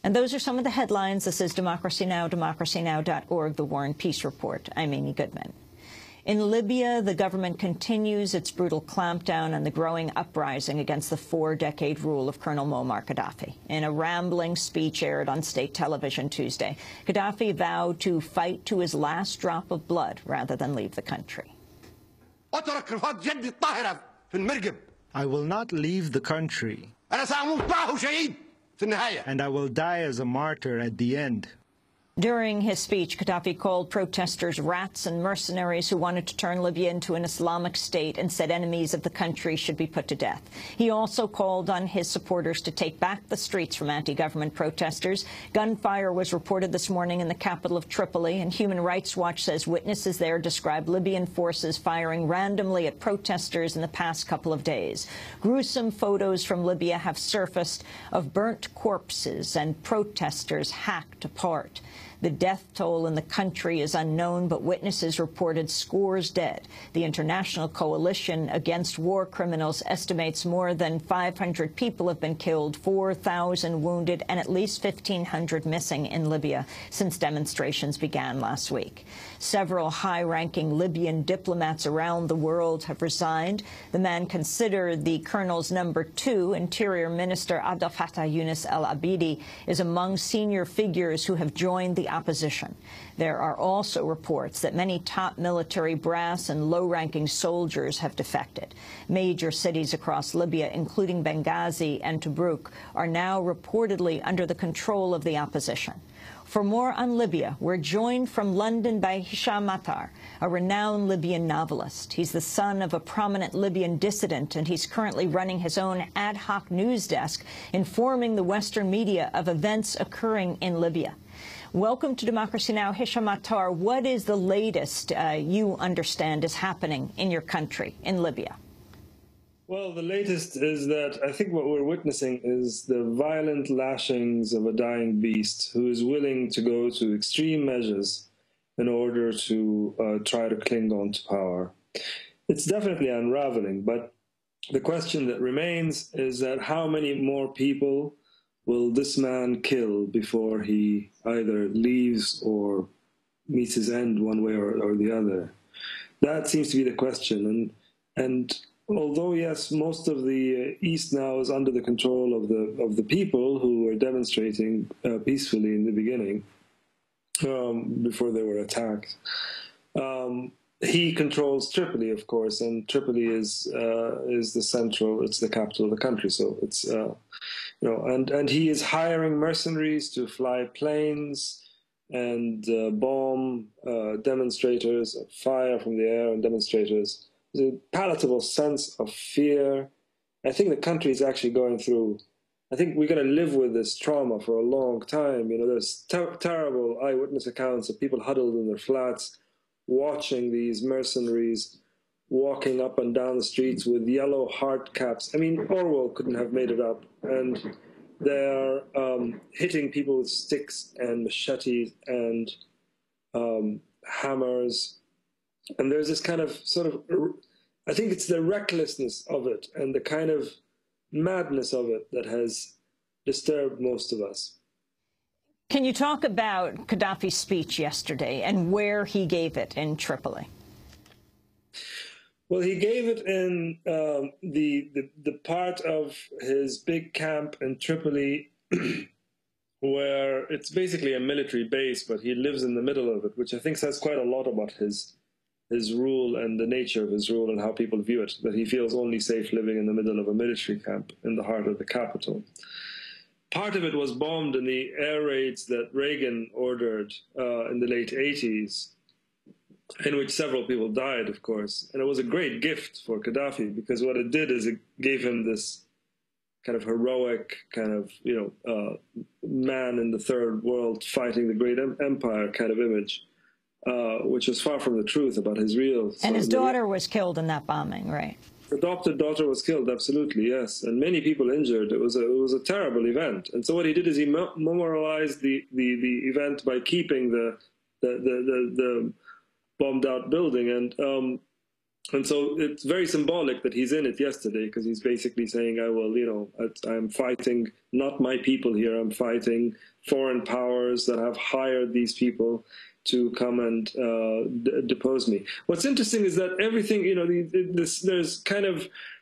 And those are some of the headlines. This is Democracy Now!, democracynow.org, The War and Peace Report. I'm Amy Goodman. In Libya, the government continues its brutal clampdown on the growing uprising against the 4-decade rule of Colonel Muammar Gaddafi. In a rambling speech aired on state television Tuesday, Gaddafi vowed to fight to his last drop of blood rather than leave the country. I will not leave the country, and I will die as a martyr at the end. During his speech, Gaddafi called protesters rats and mercenaries who wanted to turn Libya into an Islamic state and said enemies of the country should be put to death. He also called on his supporters to take back the streets from anti-government protesters. Gunfire was reported this morning in the capital of Tripoli, and Human Rights Watch says witnesses there described Libyan forces firing randomly at protesters in the past couple of days. Gruesome photos from Libya have surfaced of burnt corpses and protesters hacked apart. The death toll in the country is unknown, but witnesses reported scores dead. The International Coalition Against War Criminals estimates more than 500 people have been killed, 4,000 wounded, and at least 1,500 missing in Libya since demonstrations began last week. Several high-ranking Libyan diplomats around the world have resigned. The man considered the colonel's number 2, Interior Minister Abdel Fattah Yunus al-Abidi, is among senior figures who have joined the opposition. There are also reports that many top military brass and low-ranking soldiers have defected. Major cities across Libya, including Benghazi and Tobruk, are now reportedly under the control of the opposition. For more on Libya, we're joined from London by Hisham Matar, a renowned Libyan novelist. He's the son of a prominent Libyan dissident, and he's currently running his own ad hoc news desk, informing the Western media of events occurring in Libya. Welcome to Democracy Now!, Hisham Matar. What is the latest you understand is happening in your country, in Libya? Well, the latest is that I think what we're witnessing is the violent lashings of a dying beast who is willing to go to extreme measures in order to try to cling on to power. It's definitely unraveling, but the question that remains is that how many more people will this man kill before he either leaves or meets his end one way or the other? That seems to be the question. And although, yes, most of the East now is under the control of the people who were demonstrating peacefully in the beginning, before they were attacked, he controls Tripoli, of course, and Tripoli is the central, it's the capital of the country. So it's and he is hiring mercenaries to fly planes and bomb demonstrators, fire from the air on demonstrators. There's a palatable sense of fear. I think the country is actually going through, I think we're going to live with this trauma for a long time. There's terrible eyewitness accounts of people huddled in their flats, watching these mercenaries walking up and down the streets with yellow hard caps. I mean, Orwell couldn't have made it up. And they're hitting people with sticks and machetes and hammers. And there's this kind of I think it's the recklessness of it and the kind of madness of it that has disturbed most of us. Can you talk about Gaddafi's speech yesterday and where he gave it in Tripoli? Well, he gave it in the part of his big camp in Tripoli where it's basically a military base, but he lives in the middle of it, which I think says quite a lot about his rule and the nature of his rule and how people view it, that he feels only safe living in the middle of a military camp in the heart of the capital. Part of it was bombed in the air raids that Reagan ordered in the late 80s, in which several people died, of course. And it was a great gift for Gaddafi, because what it did is it gave him this kind of heroic kind of, man in the third world fighting the great empire kind of image, which was far from the truth about his real... And his daughter was killed in that bombing, right? His adopted daughter was killed, absolutely, yes. And many people injured. It was a terrible event. And so what he did is he memorialized the event by keeping the bombed out building. And And so it's very symbolic that he's in it yesterday, because he's basically saying, I will, I'm fighting not my people here, I'm fighting foreign powers that have hired these people to come and depose me. What's interesting is that everything,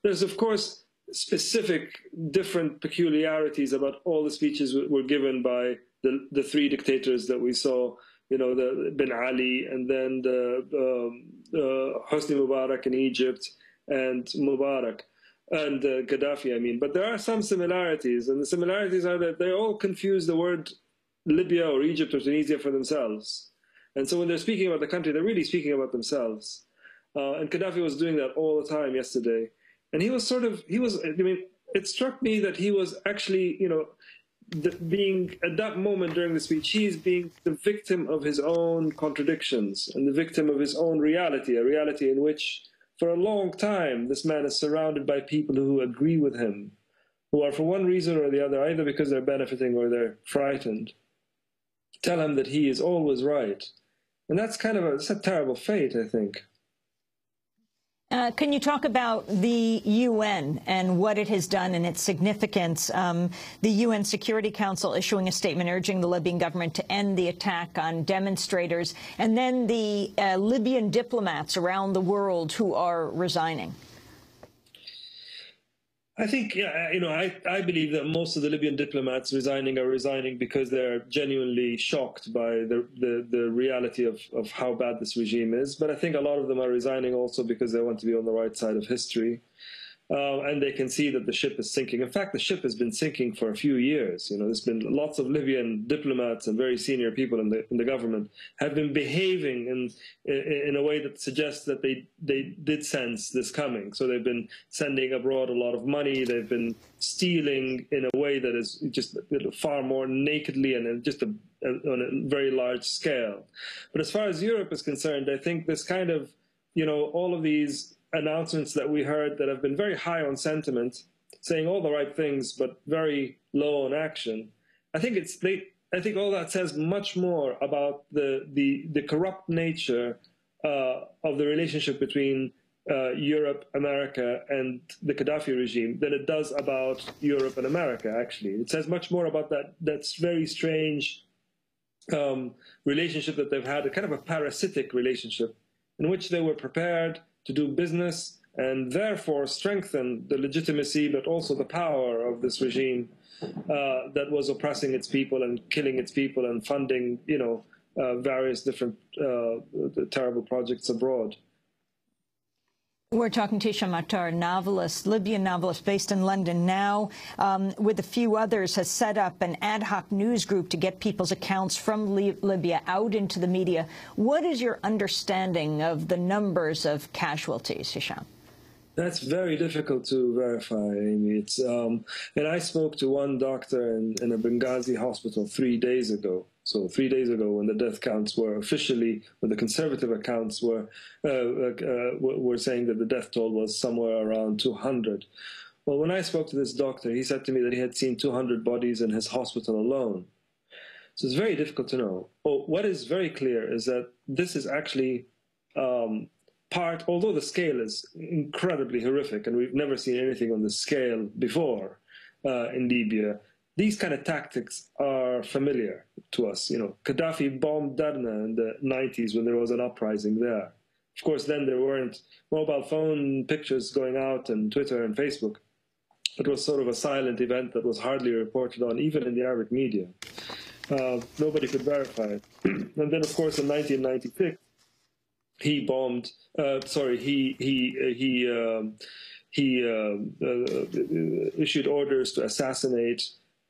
there's of course specific different peculiarities about all the speeches were given by the three dictators that we saw, the Ben Ali, and then the Hosni Mubarak in Egypt, and Mubarak, and Gaddafi, I mean. But there are some similarities, and the similarities are that they all confuse the word Libya or Egypt or Tunisia for themselves. And so when they're speaking about the country, they're really speaking about themselves. And Gaddafi was doing that all the time yesterday. And it struck me that he was actually, being at that moment during the speech, he is being the victim of his own contradictions and the victim of his own reality, a reality in which for a long time this man is surrounded by people who agree with him, who are for one reason or the other, either because they're benefiting or they're frightened, tell him that he is always right. And that's it's a terrible fate, I think. Can you talk about the UN and what it has done and its significance? The UN Security Council issuing a statement urging the Libyan government to end the attack on demonstrators, and then the Libyan diplomats around the world who are resigning. I think, I believe that most of the Libyan diplomats are resigning because they're genuinely shocked by the reality of how bad this regime is. But I think a lot of them are resigning also because they want to be on the right side of history. And they can see that the ship is sinking. In fact, the ship has been sinking for a few years. There's been lots of Libyan diplomats and very senior people in the government have been behaving in a way that suggests that they did sense this coming. So they've been sending abroad a lot of money. They've been stealing in a way that is just far more nakedly and just on a very large scale. But as far as Europe is concerned, I think this kind of, all of these announcements that we heard that have been very high on sentiment, saying all the right things but very low on action. I think all that says much more about the corrupt nature of the relationship between Europe, America, and the Gaddafi regime than it does about Europe and America. Actually, it says much more about that very strange relationship that they've had, a kind of a parasitic relationship in which they were prepared to do business and therefore strengthen the legitimacy but also the power of this regime that was oppressing its people and killing its people and funding, various different terrible projects abroad. We're talking to Hisham Matar, novelist, Libyan novelist based in London now, with a few others, has set up an ad hoc news group to get people's accounts from Libya out into the media. What is your understanding of the numbers of casualties, Hisham? That's very difficult to verify, Amy. And I spoke to one doctor in a Benghazi hospital 3 days ago. So 3 days ago, when the death counts were officially, when the conservative accounts were saying that the death toll was somewhere around 200. Well, when I spoke to this doctor, he said to me that he had seen 200 bodies in his hospital alone. So it's very difficult to know. Well, what is very clear is that this is actually although the scale is incredibly horrific, and we've never seen anything on the scale before in Libya, these kind of tactics are familiar to us. Gaddafi bombed Derna in the 90s when there was an uprising there. Of course, then there weren't mobile phone pictures going out and Twitter and Facebook. It was sort of a silent event that was hardly reported on, even in the Arabic media. Nobody could verify it. And then, of course, in 1996, he bombed. He issued orders to assassinate.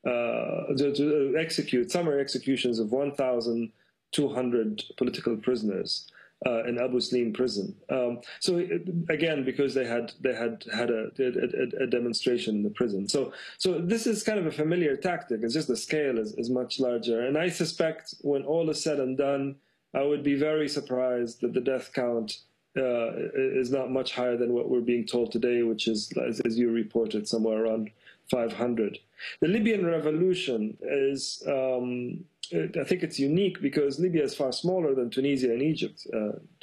To execute summary executions of 1,200 political prisoners in Abu Slim prison. So again, because they had a demonstration in the prison. So this is kind of a familiar tactic. It's just the scale is much larger. And I suspect when all is said and done, I would be very surprised that the death count is not much higher than what we're being told today, which is, as you reported, somewhere around 500. The Libyan revolution is, I think it's unique because Libya is far smaller than Tunisia and Egypt.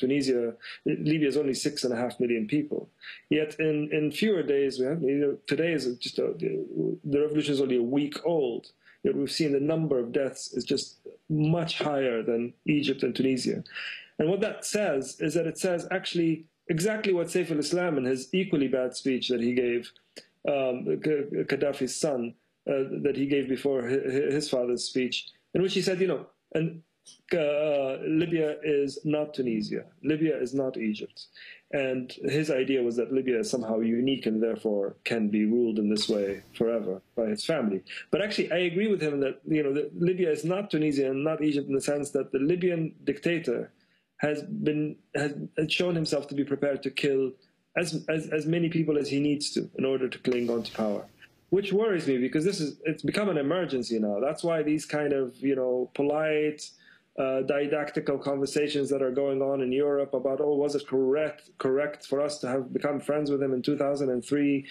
Libya is only 6.5 million people. Yet in fewer days, today is just the revolution is only a week old. Yet we've seen the number of deaths is just much higher than Egypt and Tunisia. And what that says is that it says actually exactly what Saif al-Islam in his equally bad speech that he gave Gaddafi's son, that he gave before his father's speech, in which he said, Libya is not Tunisia. Libya is not Egypt. And his idea was that Libya is somehow unique and therefore can be ruled in this way forever by his family. But actually, I agree with him that, that Libya is not Tunisia and not Egypt in the sense that the Libyan dictator has shown himself to be prepared to kill as many people as he needs to in order to cling on to power, which worries me because it's become an emergency now. That's why these kind of polite, didactical conversations that are going on in Europe about, was it correct for us to have become friends with him in 2003?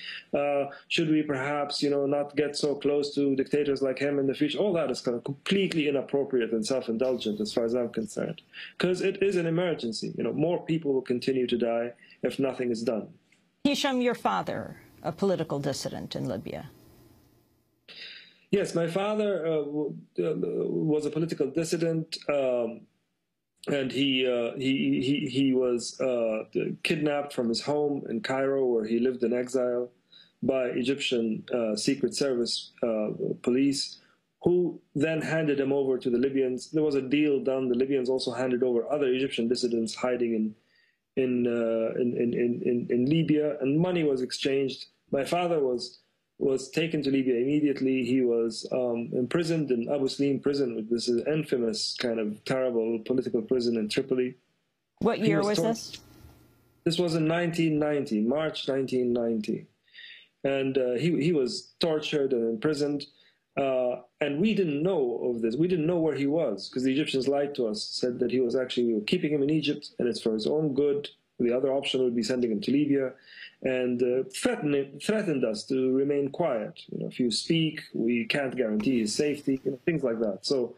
Should we perhaps not get so close to dictators like him in the future? All that is kind of completely inappropriate and self-indulgent as far as I'm concerned, because it is an emergency. More people will continue to die if nothing is done. Hisham, your father, a political dissident in Libya. Yes, my father was a political dissident, and he was kidnapped from his home in Cairo, where he lived in exile, by Egyptian Secret Service police, who then handed him over to the Libyans. There was a deal done. The Libyans also handed over other Egyptian dissidents hiding in Libya, and money was exchanged. My father was taken to Libya immediately. He was imprisoned in Abu Slim prison, which is an infamous kind of terrible political prison in Tripoli. What year was this? This was in 1990, March 1990. And he was tortured and imprisoned. And we didn't know of this. We didn't know where he was because the Egyptians lied to us, said that he was actually keeping him in Egypt and it's for his own good. The other option would be sending him to Libya, and threatened us to remain quiet. If you speak, we can't guarantee his safety, things like that. So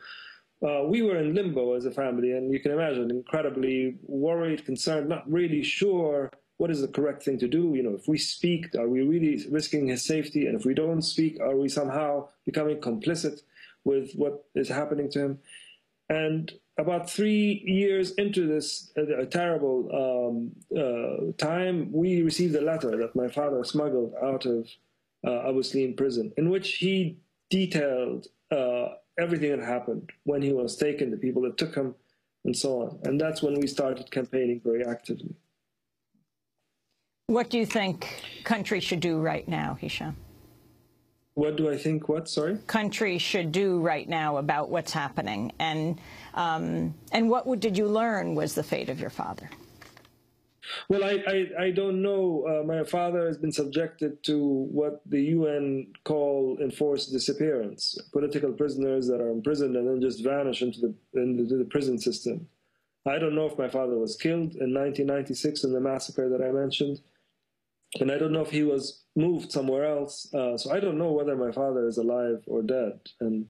we were in limbo as a family, and you can imagine, incredibly worried, concerned, not really sure what is the correct thing to do. If we speak, are we really risking his safety? And if we don't speak, are we somehow becoming complicit with what is happening to him? And about 3 years into this terrible time, we received a letter that my father smuggled out of Abu Slim prison, in which he detailed everything that happened when he was taken, the people that took him, and so on. And that's when we started campaigning very actively. What do you think countries should do right now, Hisham? What do I think? What? Sorry? Countries should do right now about what's happening, and what did you learn was the fate of your father? Well, I don't know. My father has been subjected to what the UN call enforced disappearance, political prisoners that are imprisoned and then just vanish into the prison system. I don't know if my father was killed in 1996 in the massacre that I mentioned. And I don't know if he was moved somewhere else. So I don't know whether my father is alive or dead. And